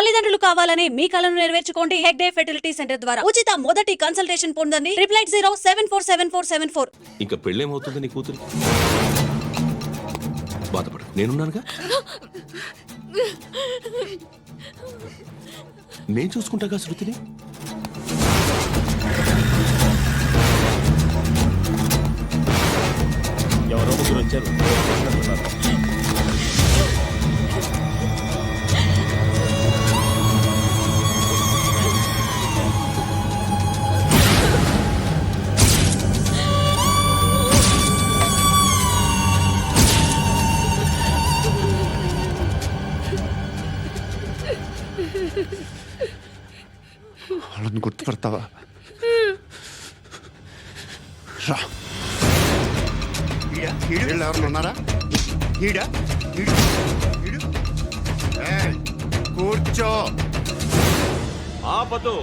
తల్లిదండ్రులు కావాలని మీ కలను నెరవేర్చుకోండి. హెగ్డే ఫెర్టిలిటీ సెంటర్ ద్వారా ఉచిత మొదటి కన్సల్టేషన్ పొందండి. 8807474474. ఇంకా పెళ్ళేమవుతుంది నీ కూతురు? బాధపడు, నేనున్నానుగా. నేను చూసుకుంటాగా శృతిని. ఎవరో ముగ్గురు వచ్చారు. వాళ్ళని గుర్తుపడతావా? రా. వీళ్ళు ఎవరు ఉన్నారా? కూర్చో. ఆపదు,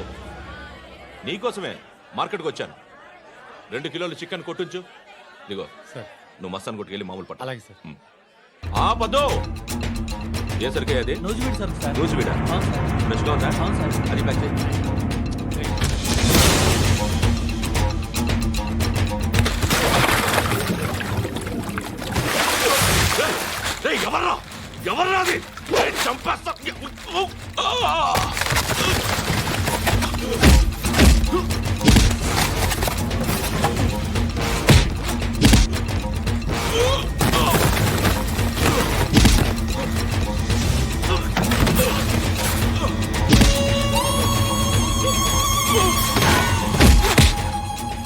నీకోసమే మార్కెట్కి వచ్చాను. 2 కిలోలు చికెన్ కొట్టించు. ఇదిగో సార్, నువ్వు మస్తాన్ కొట్టుకెళ్ళి మామూలు పట్టు. అలాగే సార్. ఆపదు. ఏ సరికే అది? నూజివీడు సార్. నూజివీడా? ఫ్రెష్గా ఉందా? అది ప్యాక్ చేయి. ఎవర్రా ఎవర్రా అది? చంపేస్తా.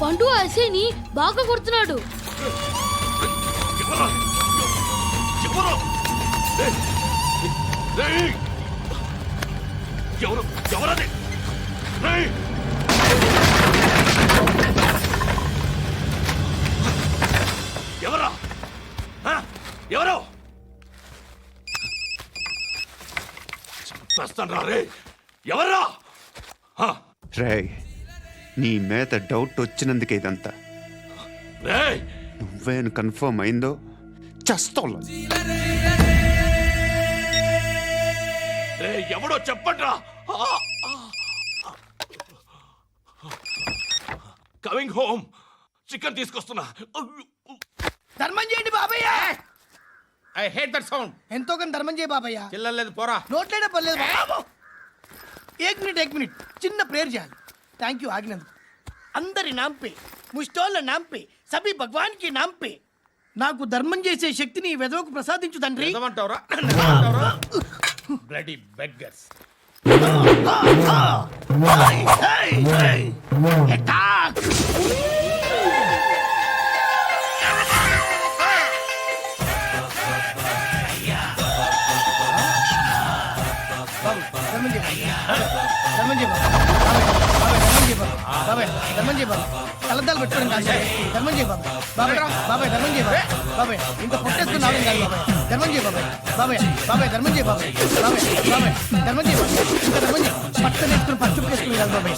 పండు ఐసేని బాగా కొడుతున్నాడు. ఎవరది? ఎవరా? ఎవరో చంపేస్తాను రా. రే ఎవర్రా? రే, నీ మీద డౌట్ వచ్చినందుకే ఇదంతా. రే నువ్వేను కన్ఫర్మ్ అయిందో చస్తావు. ఎవడో చెప్పండి రా. Coming home. చికెన్ తీసుకొస్తున్నా. ధర్మం చేయండి బాబయ్య. I hate that sound. ఎంతో కానీ ధర్మం చేయ బాబయ్య. చిల్లలేదు పోరా. నోట్లేనే పర్లేదు బాబు. ఏక్ మినిట్ చిన్న ప్రేయర్ చేయాలి. థ్యాంక్ యూ ఆగినందుకు. అందరి నాంపే, ముష్టోళ్ళ నాంపే, సభీ భగవాన్ కి నాంపే నాకు ధర్మం చేసే శక్తిని ఈ వెదవకు ప్రసాదించు తండ్రి. ఏమంటావురా? Bloody beggars. కలద్దాలు పెట్టుకోండి కాదు. ధర్మం చేయ బాబాయ్. బాబాయ్ ధర్మం చేయ బాబాయ్. ఇంత పొట్టేసుకుని రావడం కాదు బాబాయ్. ధర్మం చేయ బాబాయ్. ధర్మం చేయ బాబాయ్. ధర్మం చేయ ఇంకా ధర్మం చేయ. పట్టు నేర్చుకుని పచ్చుపు వేసుకుని కాదు బాబాయ్.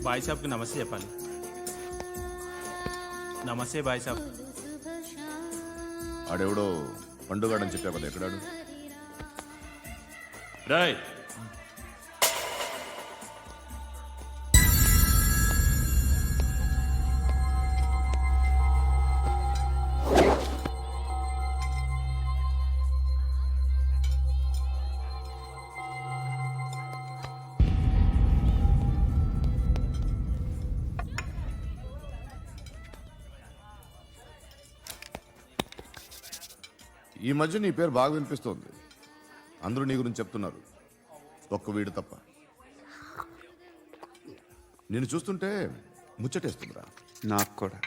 బాయ్ సాబ్కి నమస్తే చెప్పాలి. నమస్తే బాయ్ సాబ్. ఆడెవడో పండుగాడని చెప్పావు కదా, ఎక్కడాడు? రాయ్ ఈ మధ్య నీ పేరు బాగా వినిపిస్తోంది. అందరూ నీ గురించి చెప్తున్నారు, ఒక్క వీడు తప్ప. నేను చూస్తుంటే ముచ్చటేస్తుందిరా. నాకు కూడా.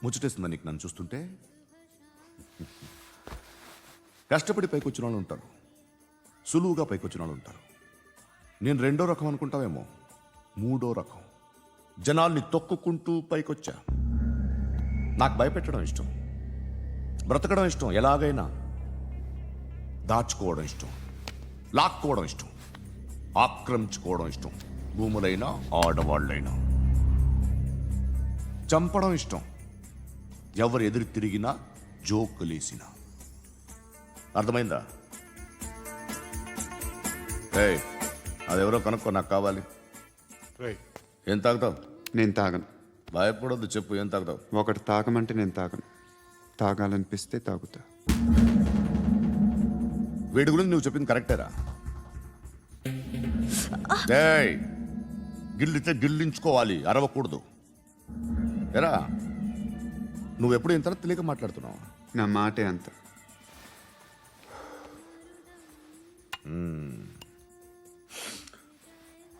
ముచ్చటేస్తుందా నీకు నన్ను చూస్తుంటే? కష్టపడి పైకొచ్చిన వాళ్ళు ఉంటారు, సులువుగా పైకొచ్చిన వాళ్ళు ఉంటారు. నేను 2వ రకం అనుకుంటావేమో, 3వ రకం. జనాల్ని తొక్కుకుంటూ పైకొచ్చా. నాకు భయపెట్టడం ఇష్టం, బ్రతకడం ఇష్టం, ఎలాగైనా దాచుకోవడం ఇష్టం, లాక్కోవడం ఇష్టం, ఆక్రమించుకోవడం ఇష్టం. భూములైనా ఆడవాళ్ళైనా చంపడం ఇష్టం. ఎవరు ఎదురు తిరిగినా జోకులేసినా. అర్థమైందా? ఏయ్, అదెవరో కనుక్కో, నాకు కావాలి. ఏం తాగుతావు? నేను తాగను. భయపడొద్దు, చెప్పు ఏం తాగుతావు? ఒకటి తాగమంటే నేను తాగను. తాగాలనిపిస్తే తాగుతా. వీడి గురించి నువ్వు చెప్పింది కరెక్టేరా? ఏయ్, గిల్లితే గిల్లించుకోవాలి, అరవకూడదు. ఎరా, నువ్వు ఎప్పుడు ఇంత తెలియక మాట్లాడుతున్నావు? నా మాటే అంత.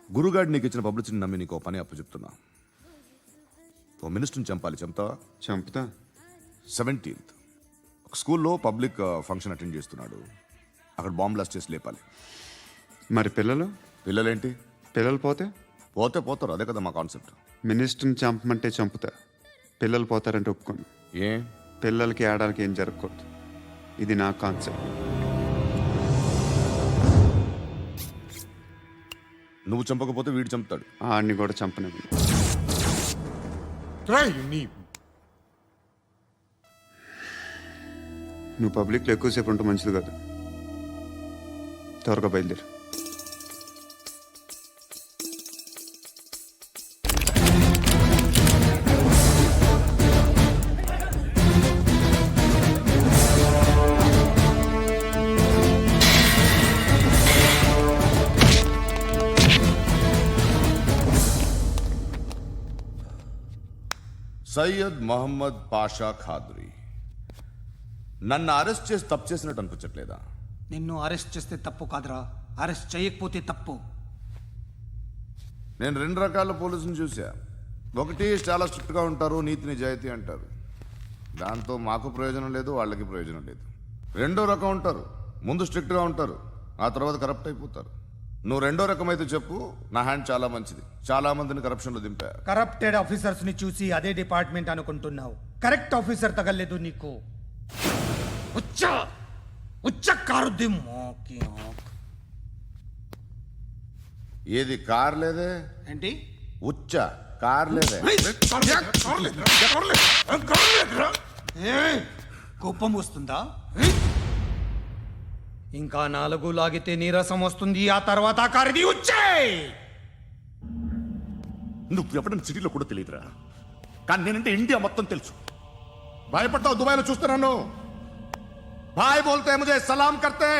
గురుగాడు నీకు ఇచ్చిన పబ్లిసిటీని నమ్మి నీకు ఓ పని అప్పు చెప్తున్నా. ఓ మినిస్టర్ని చంపాలి, చంపుతావా? చంపుతా. 17th ఒక స్కూల్లో పబ్లిక్ ఫంక్షన్ అటెండ్ చేస్తున్నాడు. అక్కడ బాంబ్ బ్లాస్ట్ చేసి లేపాలి. మరి పిల్లలు? పిల్లలేంటి? పిల్లలు పోతే పోతే పోతారు, అదే కదా మా కాన్సెప్ట్. మినిస్టర్ని చంపమంటే చంపుతా. పిల్లలు పోతారంటే ఒప్పుకోను. ఏ? పిల్లలకి ఆడాలకి ఏం జరగకూడదు. ఇది నా కాన్సెప్ట్. నువ్వు చంపకపోతే వీడు చంపుతాడు. ఆడిని కూడా చంపనివ్వను. నువ్వు పబ్లిక్లో ఎక్కువసేపు ఉంటే మంచిది కాదు. త్వరగా బయలుదేరు. సయ్యద్ మహమ్మద్ పాషా ఖాద్రీ. నన్ను అరెస్ట్ చేసి తప్పు చేసినట్టు అనిపించట్లేదా? నిన్ను అరెస్ట్ చేస్తే తప్పు కాదురా, అరెస్ట్ చేయకపోతే తప్పు. నేను 2 రకాల పోలీసుని చూసా. ఒకటి చాలా స్ట్రిక్ట్గా ఉంటారు, నీతి నిజాయితీ అంటారు. దాంతో మాకు ప్రయోజనం లేదు, వాళ్ళకి ప్రయోజనం లేదు. రెండో రకం ఉంటారు, ముందు స్ట్రిక్ట్గా ఉంటారు, ఆ తర్వాత కరప్ట్ అయిపోతారు. నువ్వు రెండో రకం అయితే చెప్పు. నా హ్యాండ్ చాలా మంచిది, చాలా మందిని కరప్షన్లో దింపా. కరప్టెడ్ ఆఫీసర్స్ ని చూసి అదే డిపార్ట్మెంట్ అనుకుంటున్నావు. కరెక్ట్ ఆఫీసర్ తగలేదు నీకు. ఉచ్చ కారుద్ది మోకి ఆక్. ఏది కార్ లేదే? ఏంటి? ఉచ్చ కార్ లేదే? ఏయ్, కోపం వస్తుందా? ఇంకా 4 లాగితే నీరసం వస్తుంది, ఆ తర్వాత కారిది ఉచ్చే. నువ్వు ఎవడని సిటీలో కూడా తెలియదురా, కానీ నేనంటే ఇండియా మొత్తం తెలుసు. భయపడతావు? దుబాయ్లో చూస్తున్నాను. భాయ్ బోల్తే ముజే సలాం కర్తే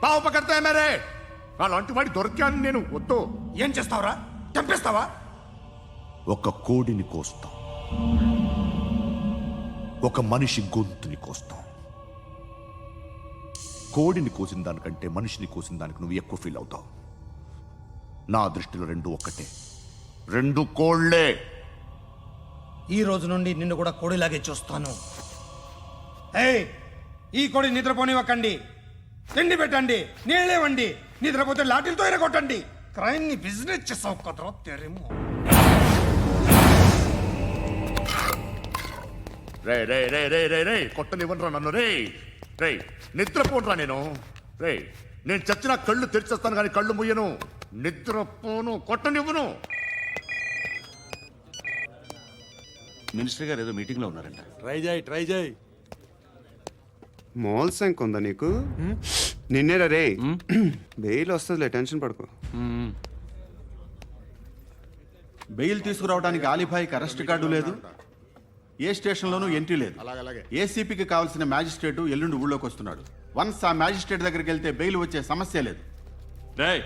పావు పకర్తే మేరే. అలాంటి వాడి దొరికాను నేను. వద్దు. ఏం చేస్తావురా? చంపేస్తావా? ఒక కోడిని కోస్తాం, ఒక మనిషి గొంతుని కోస్తాం. కోడిని కోసిన దానికంటే మనిషిని కోసిన దానికి నువ్వు ఎక్కువ ఫీల్ అవుతావు. నా దృష్టిలో 2 ఒక్కటే, 2 కోళ్లే. ఈ రోజు నుండి నిన్ను కూడా కోడిలాగే చూస్తాను. ఏయ్, ఈ కోడి నిద్రపోనివ్వకండి. తిండి పెట్టండి, నీళ్ళేవండి. నిద్రపోతే లాఠీలతో ఎరగొట్టండి. క్రైమ్ ని బిజినెస్ చేసావు కదరా తెరేమో. రే రే రే రే రే రే కొట్టనివ్వనరా నన్ను. రే రే నిద్రపోనరా నేను. రే నేను చచ్చిన కళ్ళు తెరిచేస్తాను కానీ కళ్ళు ముయ్యను. నిద్రపోను, కొట్టనివ్వను. మినిస్టర్ గారు ఏదో మీటింగ్లో ఉన్నారంట. ట్రై చేయి. మోల్ సంక్ ఉందా నీకు? నిన్నేరా రే. బెయిల్ వస్తుందిలే, టెన్షన్ పడుకో. బెయిల్ తీసుకురావడానికి ఆలిభాయికి అరెస్ట్ కార్డు లేదు, ఏ స్టేషన్లోనూ ఎంట్రీ లేదు. ఏసీపీకి కావాల్సిన మ్యాజిస్ట్రేటు ఎల్లుండి ఊళ్ళోకి వస్తున్నాడు. వన్స్ ఆ మ్యాజిస్ట్రేట్ దగ్గరికి వెళ్తే బెయిల్ వచ్చే సమస్య లేదు. రేయ్,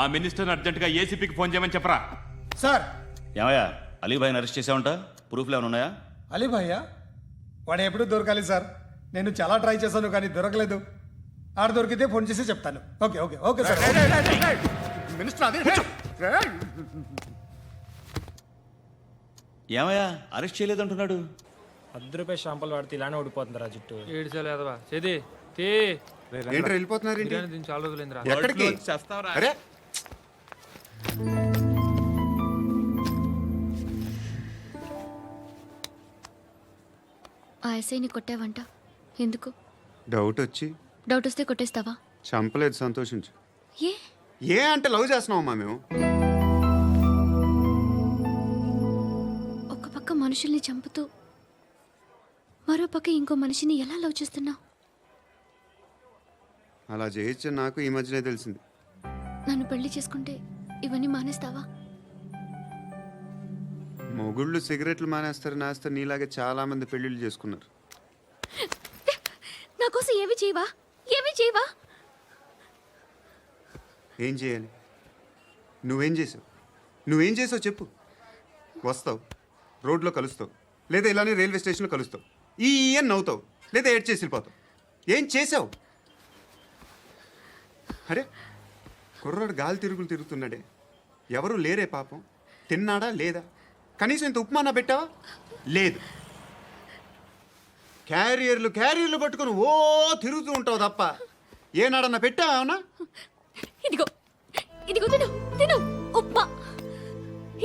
ఆ మినిస్టర్ అర్జెంటుగా ఏసీపీకి ఫోన్ చేయమని చెప్పరా. సార్, ఏమయ్యా, అలీభాయిని అరెస్ట్ చేసావంట? ప్రూఫ్లు ఏమైనా ఉన్నాయా? అలీ భయ్యా వాడు ఎప్పుడు దొరకాలి సార్. నేను చాలా ట్రై చేశాను కానీ దొరకలేదు. ఆడ దొరికితే ఫోన్ చేసి చెప్తాను. Okay okay okay sir. Minister అదే. ఏమయ్యా, అరెస్ట్ చేయలేదంటున్నాడు? ₹10 షాంపూలు వాడితే ఇలానే ఓడిపోతుందిరా జుట్టు. ఏడ్చలేదవా చేది తీ. ఏంట్రా వెళ్ళిపోతున్నారు ఏంటి? దీన్ని చాలా రోజులైందిరా. ఎక్కడికి? అరే ఆ ఎస్ఐని కొట్టావంట, ఎందుకు? డౌట్ వచ్చి. డౌట్ వస్తే కొట్టేస్తావా? చంపలేదు, సంతోషించు. ఏ? ఏ అంటే లవ్ చేస్తున్నామమ్మా మేము. మనుషుల్ని చంపుతూ మరో పక్క ఇంకో మనిషిని ఎలా లవ్ చేస్తున్నావు? అలా చేయొచ్చని నాకు ఈ మధ్యనే తెలిసింది. నన్ను పెళ్లి చేసుకుంటే ఇవన్నీ మానేస్తావా? మొగుళ్ళు సిగరెట్లు మానేస్తారు నీలాగే చాలా మంది పెళ్ళిళ్ళు చేసుకున్నారు. నా కోసం ఏమి చేయవా? ఏమి చేయవా? ఏం చేయాలి? నువ్వేం చేసావు చెప్పు. వస్తావు, రోడ్లో కలుస్తావు, లేదా ఇలానే రైల్వే స్టేషన్లో కలుస్తావు, ఈ అని నవ్వుతావు, లేదా ఏడ్ చేసి వెళ్ళిపోతావు. ఏం చేసావు? అరే కుర్రాడు గాలి తిరుగుతున్నాడే, ఎవరు లేరే పాపం. తిన్నాడా లేదా? కనీసం ఇంత ఉప్మానా పెట్టావా? లేదు. క్యారియర్లు పట్టుకొని ఓ తిరుగుతూ ఉంటావు తప్ప ఏనాడన్నా పెట్టావా? అవునా? ఇదిగో ఇదిగో తిను తిను ఉప్మా.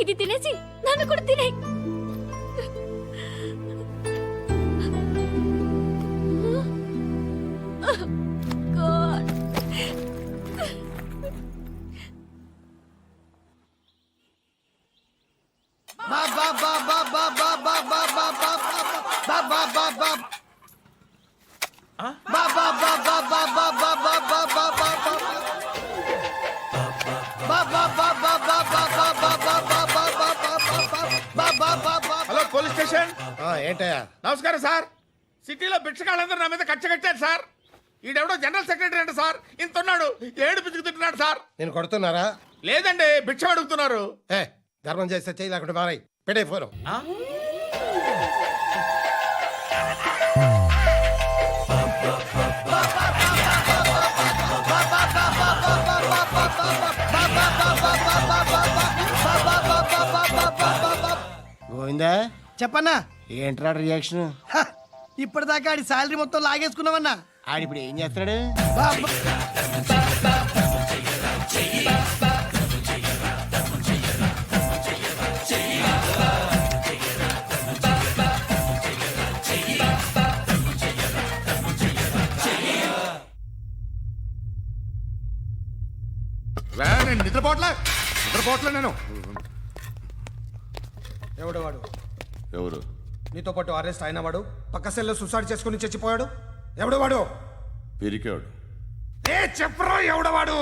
ఇది తినేసి నన్ను కూడా తినే. Hello police station. ఏంటయ్యా? నమస్కారం సార్. సిటీలో బిచ్చగాళ్ళందరూ నా మీద కట్టగట్టారు సార్. ఈడెవడో జనరల్ సెక్రటరీ అంట సార్. ఇంత ఉన్నాడు, ఏడు పిచ్చుకు తింటున్నాడు సార్. నేను కొడుతున్నారా? లేదండి, భిక్ష అడుగుతున్నారు. ధర్మం చేస్తే చేయి, లేకుంటే మారాయి. పెట్టే ఫోను. గోవిందా, చెప్పన్నా. ఏంట్రా రియాక్షన్? ఇప్పటిదాకా ఆడి శాలరీ మొత్తం లాగేసుకున్నావన్నా. ఆడిప్పుడు ఏం చేస్తున్నాడు? నేను నిద్రపోవట్లే నేను. ఎవడు వాడు? ఎవరు? నీతో పాటు అరెస్ట్ అయిన వాడు, పక్క సెల్లో సూసైడ్ చేసుకుని చచ్చిపోయాడు. ఎవడు వాడు? పిరికాడు. చెప్పరా ఎవడవాడు?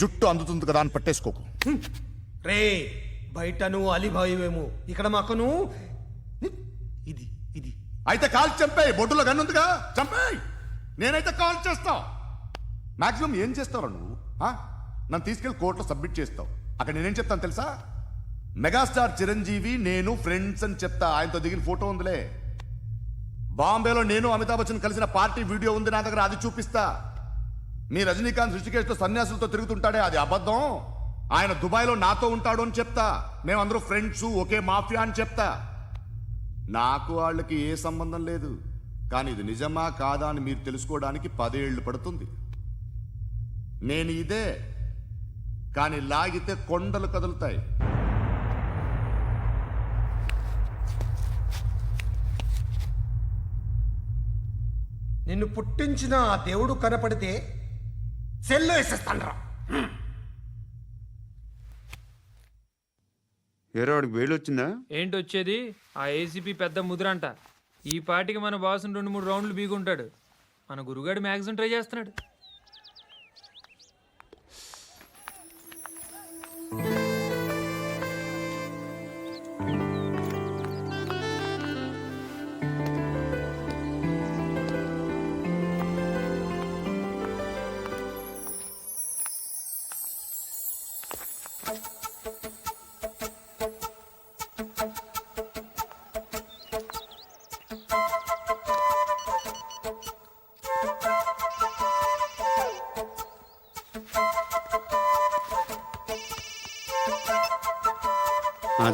జుట్టు అందుతుంది కదా అని పట్టేసుకోకు. రే బయట నువ్వు అలీబాయివేమో, ఇక్కడ మాకు నువ్వు ఇది ఇది. అయితే కాల్ చంపేయి. బొడ్డులో గన్నుందిగా, చంపేయి. నేనైతే కాల్ చేస్తా. మాక్సిమం ఏం చేస్తావు నువ్వు? నన్ను తీసుకెళ్లి కోర్టులో సబ్మిట్ చేస్తావు. అక్కడ నేనేం చెప్తాను తెలుసా? మెగాస్టార్ చిరంజీవి నేను ఫ్రెండ్స్ అని చెప్తా. ఆయనతో దిగిన ఫోటో ఉందిలే. బాంబేలో నేను అమితాబ్ బచ్చన్ కలిసిన పార్టీ వీడియో ఉంది నా దగ్గర, అది చూపిస్తా. మీ రజనీకాంత్ ఋషికేష్తో సన్యాసులతో తిరుగుతుంటాడే, అది అబద్ధం. ఆయన దుబాయ్లో నాతో ఉంటాడు అని చెప్తా. మేమందరూ ఫ్రెండ్స్, ఒకే మాఫియా అని చెప్తా. నాకు వాళ్ళకి ఏ సంబంధం లేదు. కానీ ఇది నిజమా కాదా అని మీరు తెలుసుకోవడానికి 10 ఏళ్ళు పడుతుంది. నేను ఇదే, కానీ లాగితే కొండలు కదులుతాయి. నిన్ను పుట్టించిన ఆ దేవుడు కనపడితే సెల్లో వేసేస్తాన్రా. ఏరో వాడికి వేలు వచ్చిందా? ఏంటి వచ్చేది? ఆ ఏసీపీ పెద్ద ముద్రంట. ఈ పాటికి మన బాసుని 2-3 రౌండ్లు బీగుంటాడు. మన గురుగాడు మ్యాక్సిమం ట్రై చేస్తున్నాడు.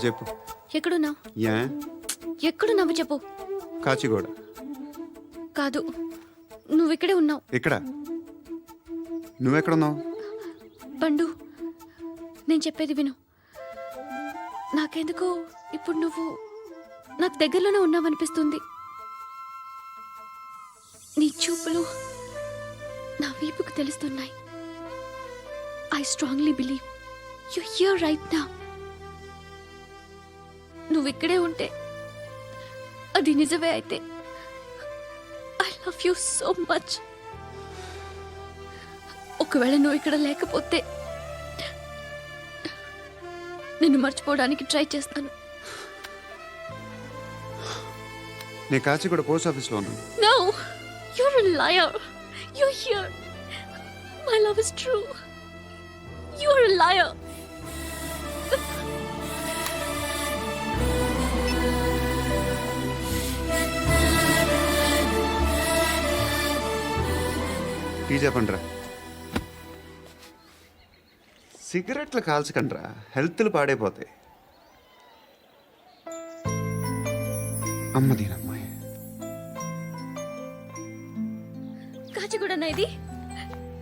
చెప్పు. ఎక్కడున్నావు? యా ఎక్కడున్నావు చెప్పు. కాచిగూడ. కాదు, నువ్వు ఇక్కడే ఉన్నావు. ఇక్కడ? నువ్వెక్కడున్నావు? పండు, నేను చెప్పేది విను. నాకెందుకో ఇప్పుడు నువ్వు నాకు దగ్గరలోనే ఉన్నావనిపిస్తుంది. నీ చూపులు నా వీపుకు తెలుస్తున్నాయి. I strongly believe you here right now. నువ్వు ఇక్కడే ఉంటే అది నిజమే అయితే I love you so much. ఒకవేళ నువ్వు ఇక్కడ లేకపోతే నిన్ను మర్చిపోవడానికి ట్రై చేస్తాను. నేను కాచిగూడ పోస్ట్ ఆఫీస్లో ఉన్నాను. No, you're a liar. You're here. My love is true. You're a liar. Tea చెప్పండిరా. సిగరెట్లు కాల్చకండ్రా, హెల్త్లు పాడైపోతాయి. అమ్మ దీనమ్మాయి. కాచిగూడనా ఇది?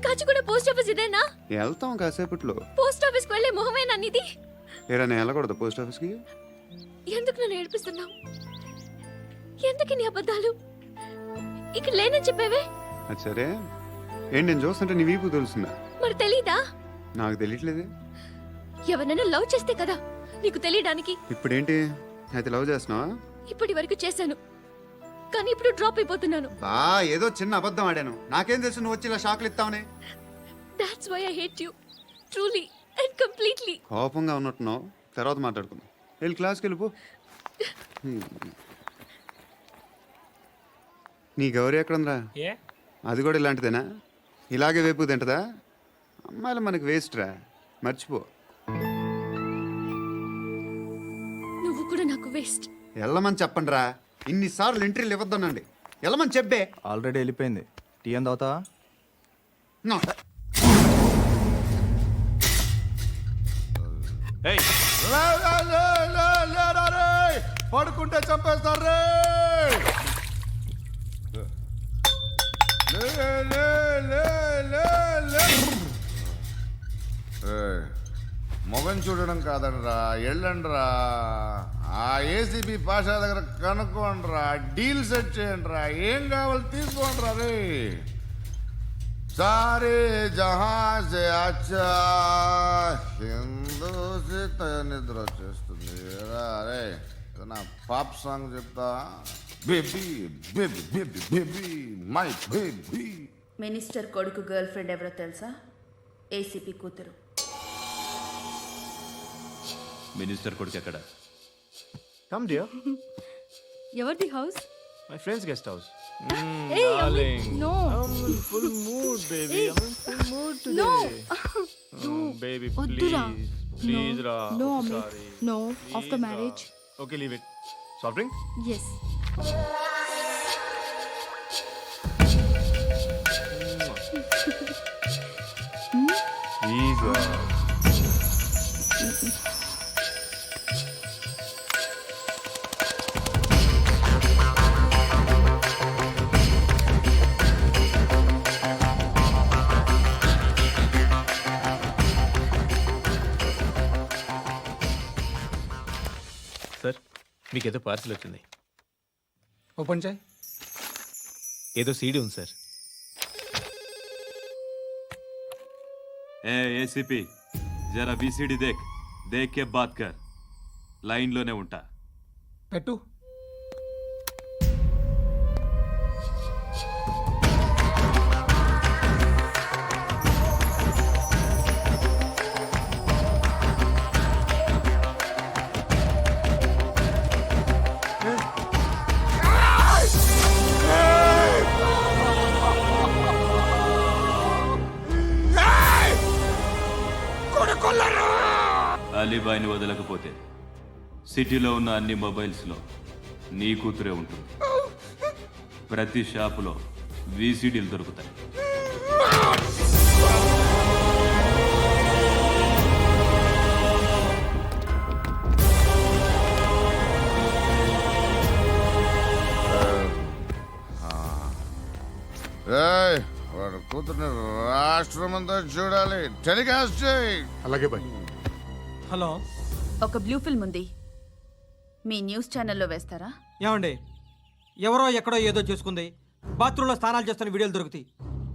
కాచిగూడ పోస్ట్ ఆఫీస్ ఇదేనా? వెళ్తాం కాసేపట్లో. పోస్ట్ ఆఫీస్కి వెళ్ళే మొహమేనా నీది? ఏరా నేను వెళ్ళకూడదు పోస్ట్ ఆఫీస్కి? ఎందుకు నన్ను ఏడిపిస్తున్నావు? ఎందుకు నీ అబద్ధాలు? ఇక్కడ లేనని చెప్పేవే. అది సరే, ఏంటి నేను చూస్తుంటే నీ వీపు తెలుస్తుందా? మరి తెలీదా? నాకు తెలియట్లేదే. ఎవరైనా లవ్ చేస్తే కదా నీకు తెలియడానికి. ఇప్పుడేంటి అయితే లవ్ చేస్తున్నావా? ఇప్పటి వరకు చేశాను, కానీ ఇప్పుడు డ్రాప్ అయిపోతున్నాను. ఏదో చిన్న అబద్ధం ఆడాను. నాకేం తెలుసు నువ్వు వచ్చి ఇలా షాక్లు ఇస్తావని. That's why I hate you. Truly and completely. కోపంగా ఉన్నట్టున్నావు, తర్వాత మాట్లాడుకుందాం. వెళ్ళి క్లాస్కి వెళ్ళిపో. నీ గౌరీ ఎక్కడుందిరా? అది కూడా ఇలాంటిదేనా? ఇలాగే వేపు తింటదా? అమ్మాయిలు మనకి వేస్ట్ రా, మర్చిపో. నువ్వు కూడా నాకు వేస్ట్. వెళ్ళమని చెప్పండి రా. ఇన్నిసార్లు ఎంట్రీలు ఇవ్వద్దనండి. వెళ్ళమని చెప్పే. ఆల్రెడీ వెళ్ళిపోయింది. టీ అని తాగుతావా? ఏయ్, పడుకుంటే చంపేస్తారు రే. మొగం చూడడం కాదండ్రా, వెళ్ళండ్రా. ఆ ఏసీబీ పాషా దగ్గర కనుక్కోండ్రా, డీల్ సెట్ చేయండిరా, ఏం కావాలి తీసుకోండిరా రే. సారే జహా సే అచ్చా హిందూ నిద్ర వచ్చేస్తుంది రే. నా పాప్ సాంగ్ చెప్తా. Baby baby baby baby my baby. Minister కొడుకు గర్ల్ ఫ్రెండ్ ఎవరో తెలుసా? ఏసీపీ కూతురు. మినిస్టర్ కొడుకు ఎక్కడ? Come dear. ఎవరిది house? My friends guest house. No. Full mood, baby. I'm in full mood today. Baby, వద్దురా. please, ra. No, Sorry. No, Please, after ra. marriage. Okay, leave it. Soft drink? Yes. Please, ra. Sir, మీకేదో parcel వచ్చింది. Open చేయి. ఏదో CD ఉంది sir. ఏ ACP, జరా VCD దేక్, దేకే బాత్ కర్. లైన్లోనే ఉంటా. పెట్టు. అలీబాయిని వదలకపోతే సిటీలో ఉన్న అన్ని మొబైల్స్లో నీ కూతురే ఉంటుంది. ప్రతి షాపులో వీసీడీలు దొరుకుతాయి. వాడు కూతుర్ని రాష్ట్రం అంతా చూడాలి. టెలికాస్ట్ చేయి. అలాగే బాయ్. హలో, ఒక బ్లూ ఫిల్మ్ ఉంది, మీ న్యూస్ ఛానల్లో వేస్తారా? ఏమండి, ఎవరో ఎక్కడో ఏదో చేసుకుంది, బాత్రూంలో స్నానాలు చేస్తున్న వీడియోలు దొరుకుతాయి.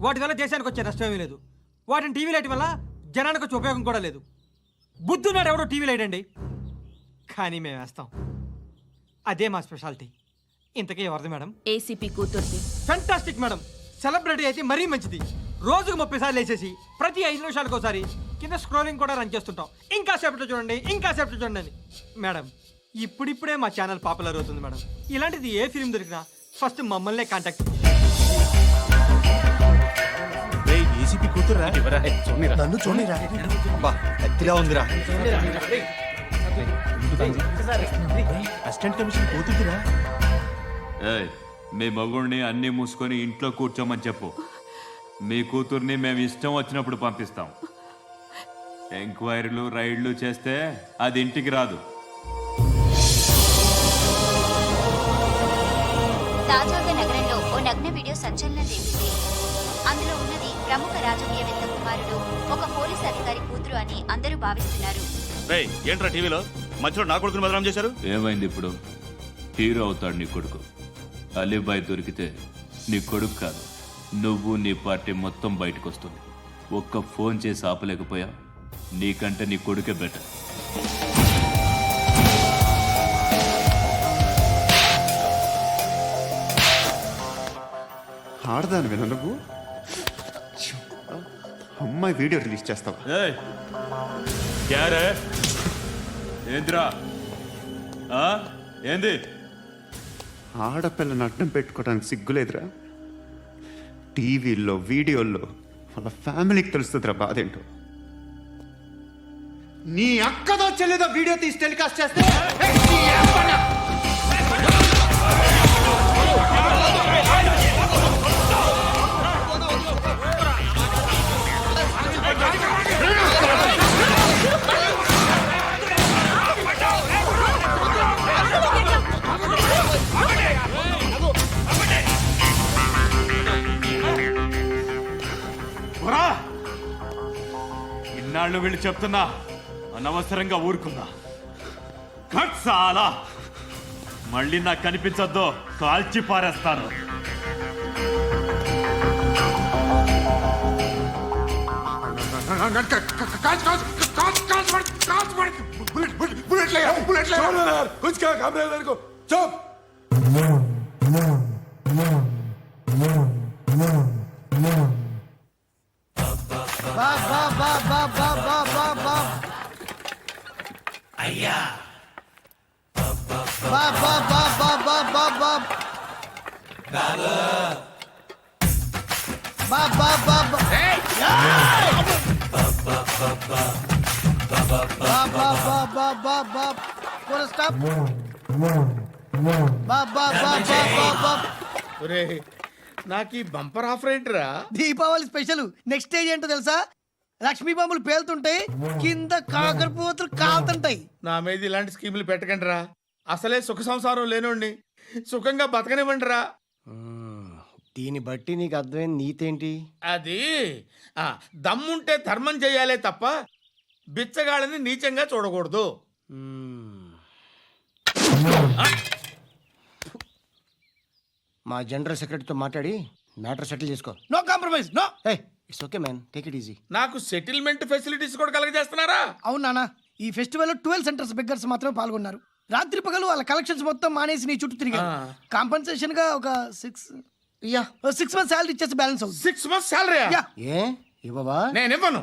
వాటి వల్ల దేశానికి వచ్చే నష్టమేమీ లేదు. వాటిని టీవీ లైట్ వల్ల జనానికి వచ్చే ఉపయోగం కూడా లేదు. బుద్ధున్నాడు ఎవడో టీవీ లైట్ అండి, కానీ మేము వేస్తాం. అదే మా స్పెషాలిటీ. ఇంతకీ ఎవరిది మేడం? ఏసీపీ కూతుర్ది. Fantastic madam. సెలబ్రిటీ అయితే మరీ మంచిది. రోజుకు 30 సార్లు వేసేసి ప్రతి 5 నిమిషాలకు ఒకసారి కింద స్క్రోలింగ్ కూడా రన్ చేస్తుంటాం. ఇంకా సేపట్లో చూడండి, ఇంకా సేపట్లో చూడండి అని. మేడం ఇప్పుడిప్పుడే మా ఛానల్ పాపులర్ అవుతుంది మేడం. ఇలాంటిది ఏ ఫిల్మ్ దొరికినా ఫస్ట్ మమ్మల్నే కాంటాక్ట్. ఏసీపీ కూతురా? నన్ను చూడరా ఎత్తిగా ఉందిరా. అసిస్టెంట్ కమిషన్ కూతురురా? ఏయ్, మీ మగుడిని అన్ని మూసుకొని ఇంట్లో కూర్చోమని చెప్పు. మీ కూతుర్ని మేము ఇష్టం వచ్చినప్పుడు పంపిస్తాం. ఎంక్వైరీలు రైడ్లు చేస్తే అది ఇంటికి రాదు. తాజాగా నగరంలో ఓ నగ్న వీడియో సంచలనం రేపింది. అందులో ఉన్నది ప్రముఖ రాజకీయవేత్త కుమారుడు, ఒక పోలీస్ అధికారి కూతురు అని అందరూ భావిస్తున్నారు. రేయ్ ఏంట్రా టీవీలో మధ్యలో నా కొడుకుని బదనాం చేశారు? ఏమైంది ఇప్పుడు? హీరో అవుతాడు నీ కొడుకు. అలీబాయ్ దొరికితే నీ కొడుకు కాదు, నువ్వు నీ పార్టీ మొత్తం బయటకు వస్తుంది. ఒక్క ఫోన్ చేసి ఆపలేకపోయా? నీకంటే నీ కొడుకే బెటర్. ఆడదాను విన నువ్వు అమ్మాయి వీడియో రిలీజ్ చేస్తావా? ఏయ్, క్యారే ఏంద్రా? ఏంది? ఆడపిల్లని అడ్డం పెట్టుకోవడానికి సిగ్గులేదురా? టీవీల్లో వీడియోల్లో వాళ్ళ ఫ్యామిలీకి తెలుస్తుందిరా బాధ ఏంటో. నీ అక్కదో చెల్లిదో వీడియో తీసి టెలికాస్ట్ చేస్తే ఇన్నాళ్ళు వీళ్ళు చెప్తున్నా అనవసరంగా ఊరుకున్నా. కట్ చాలా మళ్ళీ నాకు కనిపించొద్దు, కాల్చి పారేస్తాను. అయ్యా నాకు ఈ బంపర్ ఆఫర్ ఏంటిరా? దీపావళి స్పెషల్. నెక్స్ట్ స్టేజ్ ఏంటో తెలుసా? లక్ష్మీ బాంబులు పేలుతుంటాయి, కింద కాకరపోతులు కాలుతుంటాయి. నా మీద ఇలాంటి స్కీములు పెట్టకండి రా. అసలే సుఖ సంసారం లేనోడిని సుఖంగా బతకనివ్వండి రా. దీన్ని బట్టి నీకు అర్థమైంది నీతేంటి? అది దమ్ముంటే ధర్మం చేయాలే తప్ప బిచ్చగాళ్ళని నీచంగా చూడకూడదు. మా జనరల్ సెక్రటరీతో మాట్లాడి మ్యాటర్ సెటిల్ చేసుకో. No compromise, no. It's okay man, take it easy. నాకు సెటిల్మెంట్ ఫెసిలిటీస్ కూడా కలగజేస్తున్నారా? అవును నాన్న. ఈ ఫెస్టివల్ 12 సెంటర్స్ బెగ్గర్స్ మాత్రమే పాల్గొన్నారు. రాత్రి పగలు వాళ్ళ కలెక్షన్స్ మొత్తం మానేసి నీ చుట్టూ తిరిగారు. కాంపన్సేషన్ గా ఒక 6 months సాలరీ ఇచ్చేసి బ్యాలెన్స్ అవుతుంది. 6 months సాలరీ ఏ ఇవ్వవా? నేను ఇవ్వను.